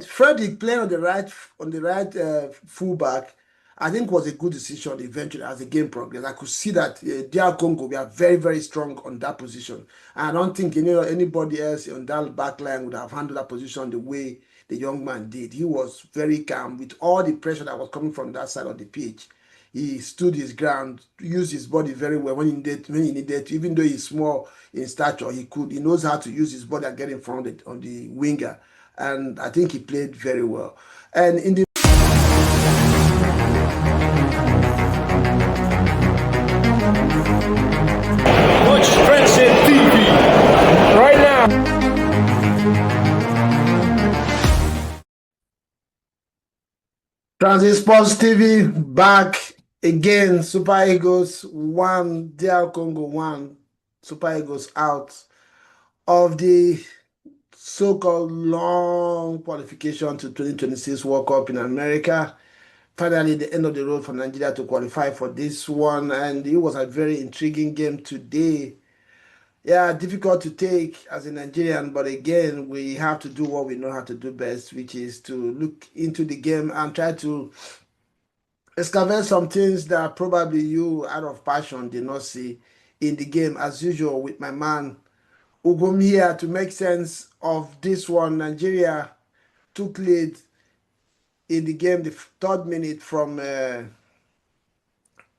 Frederick playing on the right fullback, I think was a good decision eventually as the game progressed. I could see that DR Congo we are very, very strong on that position. And I don't think anybody else on that back line would have handled that position the way the young man did. He was very calm with all the pressure that was coming from that side of the pitch. He stood his ground, used his body very well when he needed to. Even though he's small in stature, he knows how to use his body and get in front on the winger. And I think he played very well. And in the Watch Transcend TV right now. Transit Sports TV back again. Super Eagles 1, DR Congo 1. Super Eagles out of the so-called long qualification to 2026 World Cup in America. Finally, the end of the road for Nigeria to qualify for this one, and it was a very intriguing game today. Yeah, difficult to take as a Nigerian, but again, we have to do what we know how to do best, which is to look into the game and try to excavate some things that probably you, out of passion, did not see in the game. As usual, with my man Ugum here to make sense of this one. Nigeria took lead in the game, the third minute from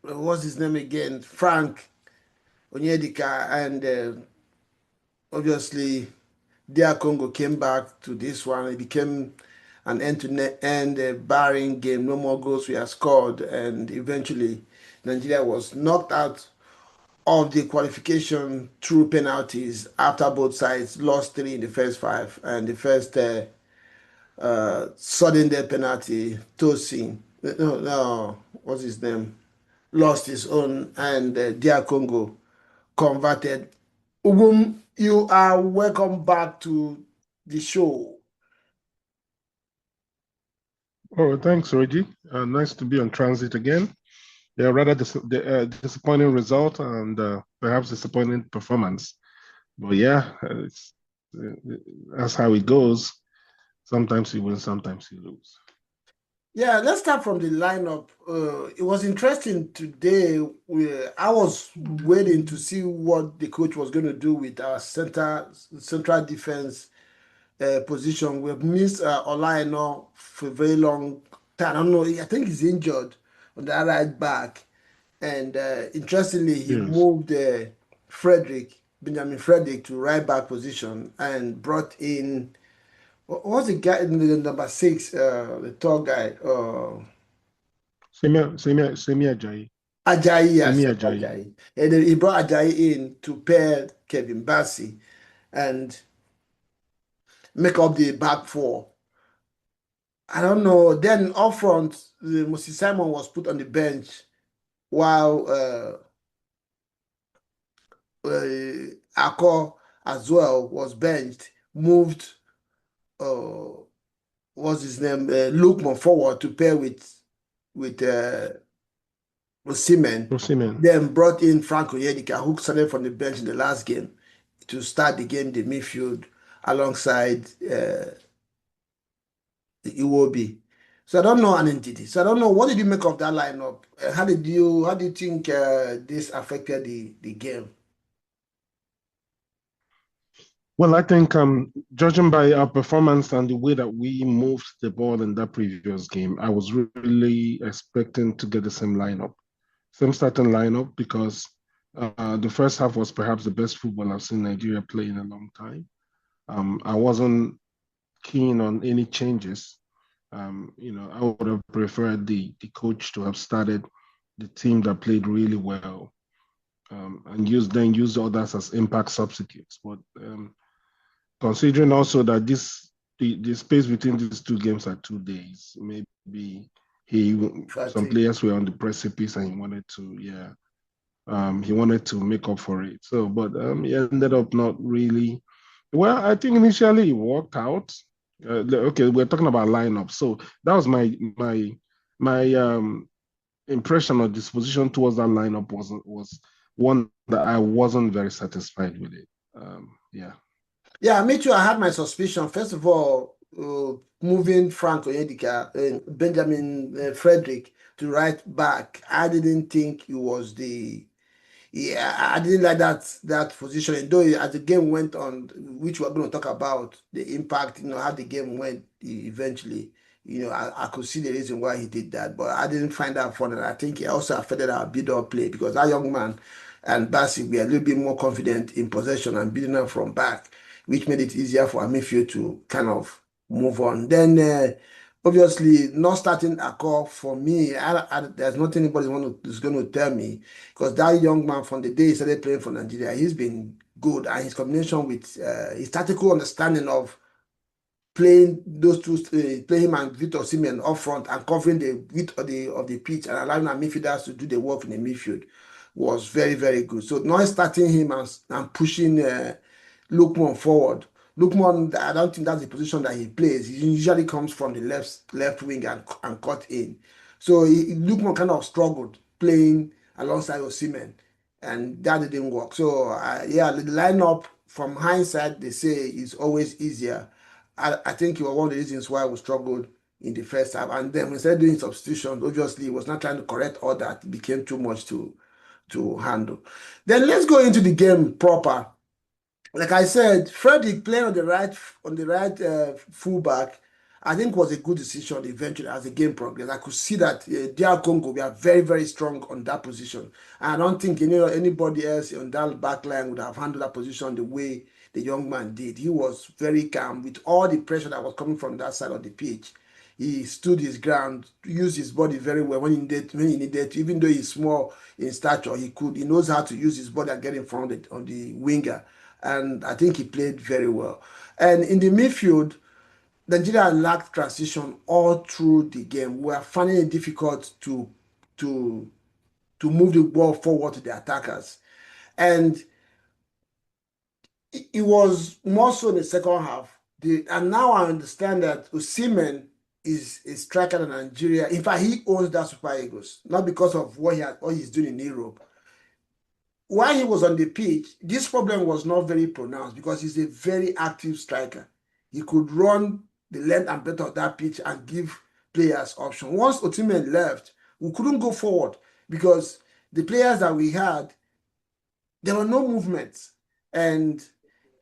what's his name again? Frank Onyedika, and obviously DR Congo came back to this one. It became an end-to-end barring game. No more goals were scored, and eventually Nigeria was knocked out of the qualification through penalties after both sides lost 3 in the first 5, and the first sudden death penalty, Tosin, no, what's his name, lost his own, and DR Congo converted. Ugum, you are welcome back to the show. Oh, thanks, Reggie. Nice to be on Transit again. Yeah, rather disappointing result and perhaps disappointing performance. But yeah, that's how it goes. Sometimes you win, sometimes you lose. Yeah, let's start from the lineup. It was interesting today. I was waiting to see what the coach was going to do with our central defense position. We've missed Olaino for a very long time. I don't know. I think he's injured on the right back. And interestingly, he moved Benjamin Frederick to right back position and brought in, what was the guy in the number 6, the tall guy? Semi Ajayi. Ajayi, yes. Semi Ajayi. And then he brought Ajayi in to pair Kevin Bassey and make up the back 4. I don't know. Then up front, Moses Simon was put on the bench while Akor as well was benched, moved what's his name, Lukman forward to pair with Osimhen. Then brought in Frank Onyedika, who started from the bench in the last game to start the game, the midfield, alongside the Iwobi. So I don't know an entity. So I don't know, what did you make of that lineup? How do you think this affected the game? Well, I think judging by our performance and the way that we moved the ball in that previous game, I was really expecting to get the same starting lineup, because the first half was perhaps the best football I've seen Nigeria play in a long time. I wasn't keen on any changes. I would have preferred the coach to have started the team that played really well, and use others as impact substitutes. But considering also that the space between these two games are 2 days, maybe some players were on the precipice and he wanted to make up for it. So, but he ended up not really. Well, I think initially it worked out. Okay, we're talking about lineup. So that was my impression or disposition towards that lineup was one that I wasn't very satisfied with it. Yeah. Yeah, me too. I had my suspicion. First of all, moving Frank Onyedika and Benjamin Frederick to right back, I didn't think it was the yeah, I didn't like that position. And though as the game went on, which we're going to talk about, the impact, how the game went eventually, I could see the reason why he did that, but I didn't find that fun. And I think it also affected our build-up play because that young man and Bassi were a little bit more confident in possession and building up from back, which made it easier for our midfield to kind of move on. Then, obviously, not starting a call for me, there's nothing anybody is going to tell me because that young man, from the day he started playing for Nigeria, he's been good, and his combination with his tactical understanding of playing those two, play him and Victor Osimhen up front and covering the width of the pitch and allowing our midfielders to do the work in the midfield was very, very good. So not starting him and pushing Lookman forward. Lookman, I don't think that's the position that he plays. He usually comes from the left wing and cut in. So Lookman kind of struggled playing alongside Osimhen, and that didn't work. So yeah, the lineup from hindsight, they say is always easier. I think it was one of the reasons why we struggled in the first half. And then when we started doing substitutions, obviously, he was not trying to correct all that. It became too much to handle. Then let's go into the game proper. Like I said, Frederick playing on the right fullback, I think was a good decision eventually as the game progressed. I could see that DR Congo, we are very, very strong on that position. And I don't think anybody else on that back line would have handled that position the way the young man did. He was very calm with all the pressure that was coming from that side of the pitch. He stood his ground, used his body very well when he needed to. Even though he's small in stature, he knows how to use his body and get in front of the winger. And I think he played very well. And in the midfield, Nigeria lacked transition all through the game. We are finding it difficult to to move the ball forward to the attackers. And it was more so in the second half. And now I understand that Osimhen is a striker in Nigeria. In fact, he owns that Super Eagles, not because of what he's doing in Europe. While he was on the pitch, this problem was not very pronounced because he's a very active striker. He could run the length and breadth of that pitch and give players option. Once Osimhen left, we couldn't go forward because the players that we had, there were no movements. And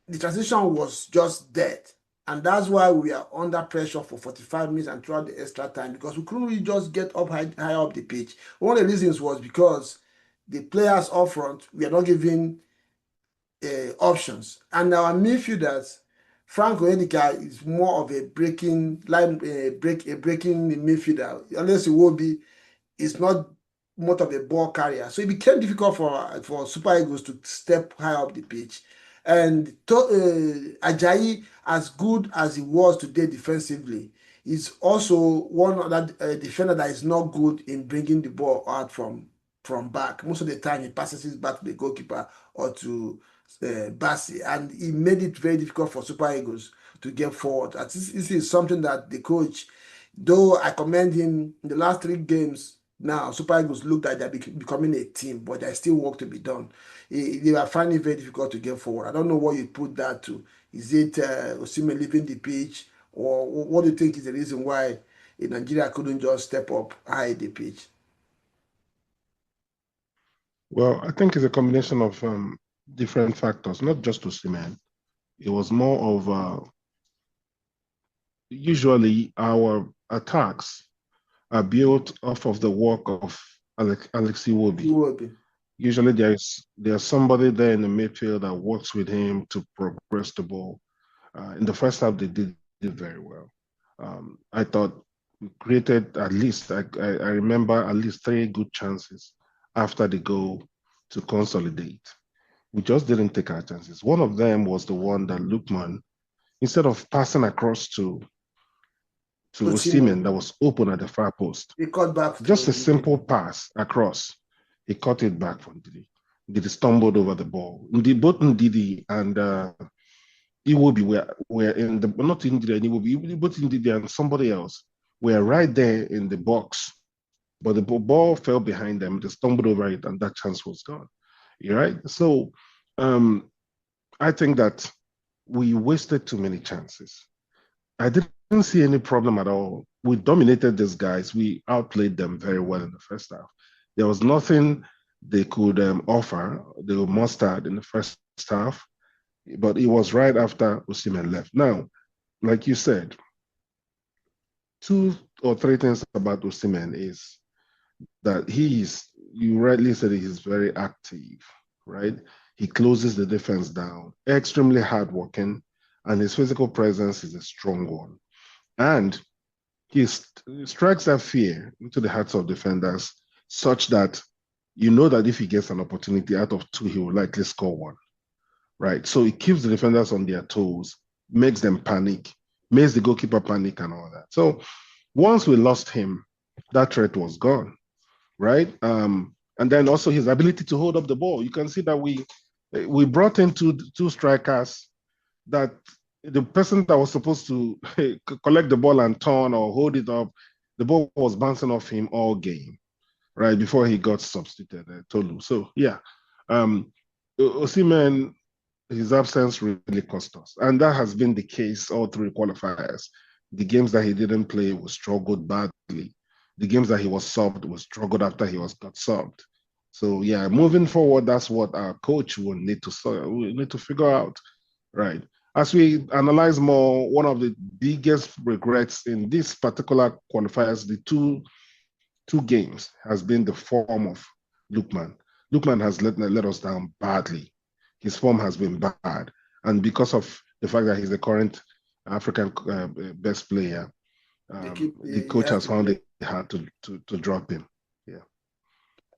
the transition was just dead. And that's why we are under pressure for 45 minutes and throughout the extra time because we couldn't really just get up high up the pitch. One of the reasons was because the players up front were not giving options. And our midfielders, Frank Onyedika is more of a breaking line, breaking midfielder. Unless Iwobi is not much of a ball carrier. So it became difficult for Super Eagles to step high up the pitch. And Ajayi, as good as he was today defensively, is also one of that defender that is not good in bringing the ball out from back. Most of the time, he passes it back to the goalkeeper or to Bassi, and he made it very difficult for Super Eagles to get forward. This is something that the coach, though I commend him in the last 3 games. Now, Super Eagles look like they're becoming a team, but there's still work to be done. They are finding it very difficult to get forward. I don't know what you put that to. Is it Osimhen leaving the pitch, or what do you think is the reason why Nigeria couldn't just step up high the pitch? Well, I think it's a combination of different factors, not just Osimhen. It was more of usually our attacks are built off of the work of Alex Iwobi. Usually there's somebody there in the midfield that works with him to progress the ball. In the first half, they did very well. I thought we created at least, I remember at least 3 good chances after the goal to consolidate. We just didn't take our chances. One of them was the one that Lookman, instead of passing across to Osimhen that was open at the far post, he cut back. Just a simple pass across. He cut it back from Didi. Didi stumbled over the ball. Both Didi and Iwobi were in the, not Didi and Iwobi, both Didi and somebody else were right there in the box. But the ball fell behind them. They stumbled over it, and that chance was gone. You're right. So I think that we wasted too many chances. I didn't didn't see any problem at all. We dominated these guys. We outplayed them very well in the first half. There was nothing they could offer. They were mustard in the first half, but it was right after Osimhen left. Now, like you said, two or three things about Osimhen is that you rightly said he's very active, right? He closes the defense down, extremely hardworking, and his physical presence is a strong one. And he strikes that fear into the hearts of defenders such that you know that if he gets an opportunity out of two, he will likely score one, right? So it keeps the defenders on their toes, makes them panic, makes the goalkeeper panic and all that. So once we lost him, that threat was gone, right? And then also his ability to hold up the ball. You can see that we brought in two strikers that the person that was supposed to collect the ball and turn or hold it up, the ball was bouncing off him all game, right? Before he got substituted, Tolu. So yeah, Osimhen, his absence really cost us. And that has been the case all three qualifiers. The games that he didn't play, we struggled badly. The games that he was subbed, we struggled after he got subbed. So yeah, moving forward, that's what our coach will need to figure out, right? As we analyze more, one of the biggest regrets in this particular qualifiers, the two games, has been the form of Lookman. Lookman has let us down badly. His form has been bad. And because of the fact that he's the current African best player, the coach has found it hard to drop him. Yeah.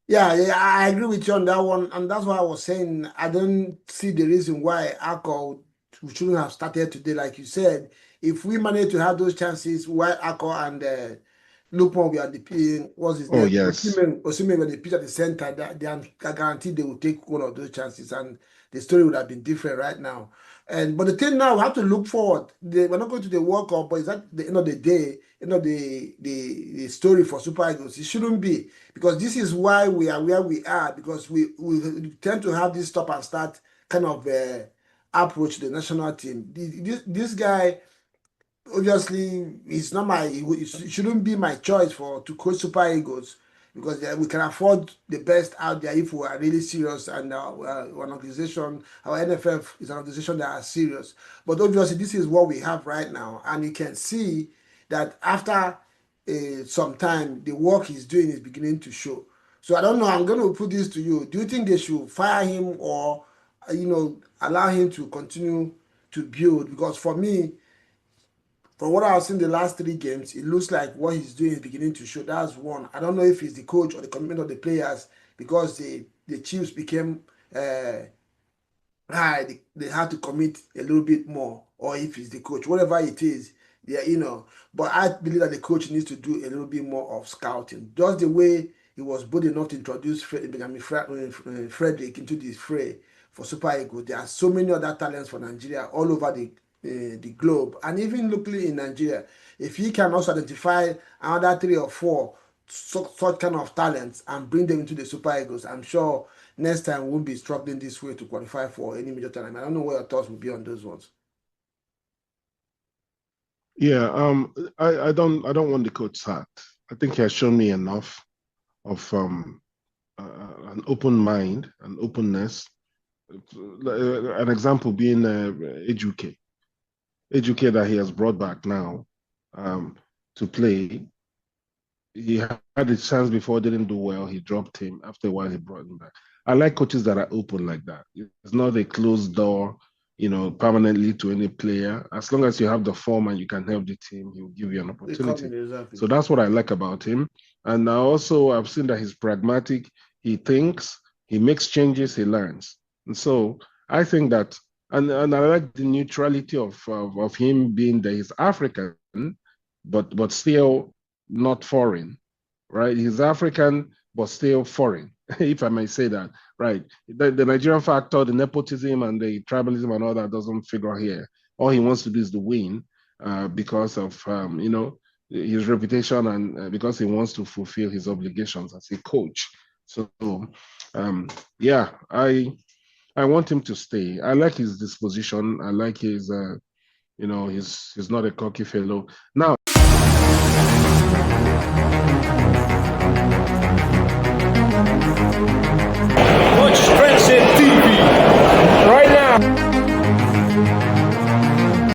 Yeah, I agree with you on that one, and that's why I was saying I don't see the reason why Akko we shouldn't have started today, like you said. If we manage to have those chances, why Akko and Lukman we are the what's his Oh name? yes. Osimhen were the pitch at the center. That they are guaranteed they will take one of those chances, and the story would have been different right now. And but the thing now, we have to look forward. We're not going to the World Cup, but is that the end of the day, the story for Super Eagles? It shouldn't be, because this is why we are where we are, because we tend to have this stop and start kind of approach to the national team. This guy obviously it's not it shouldn't be my choice for to coach Super Eagles, because we can afford the best out there if we are really serious, and an organization, our NFF is an organization that are serious. But obviously this is what we have right now, and you can see that after some time the work he's doing is beginning to show. So I don't know, I'm going to put this to you. Do you think they should fire him, or allow him to continue to build? Because for me, from what I've seen the last three games, it looks like what he's doing is beginning to show. That's one. I don't know if it's the coach or the commitment of the players, because the Chiefs became high. They had to commit a little bit more, or if it's the coach, whatever it is, yeah. But I believe that the coach needs to do a little bit more of scouting, just the way he was bold enough to introduce Frederick into this fray for Super Eagles. There are so many other talents for Nigeria all over the globe, and even locally in Nigeria. If he can also identify another three or four such kind of talents and bring them into the Super Eagles, I'm sure next time we won't be struggling this way to qualify for any major tournament. I don't know what your thoughts will be on those ones. Yeah, I don't want the coach sacked. I think he has shown me enough of an open mind and openness. An example being Ejuke that he has brought back now to play. He had a chance before, didn't do well. He dropped him. After a while, he brought him back. I like coaches that are open like that. It's not a closed door, permanently to any player. As long as you have the form and you can help the team, he will give you an opportunity. Exactly. So that's what I like about him. And I've seen that he's pragmatic. He thinks, he makes changes, he learns. And so I think that, and I like the neutrality of him being that he's African, but still not foreign, right? He's African, but still foreign, if I may say that, right? The Nigerian factor, the nepotism and the tribalism and all that doesn't figure here. All he wants to do is to win because of, his reputation and because he wants to fulfill his obligations as a coach. So, yeah, I want him to stay. I like his disposition. I like his You know, he's not a cocky fellow. Now,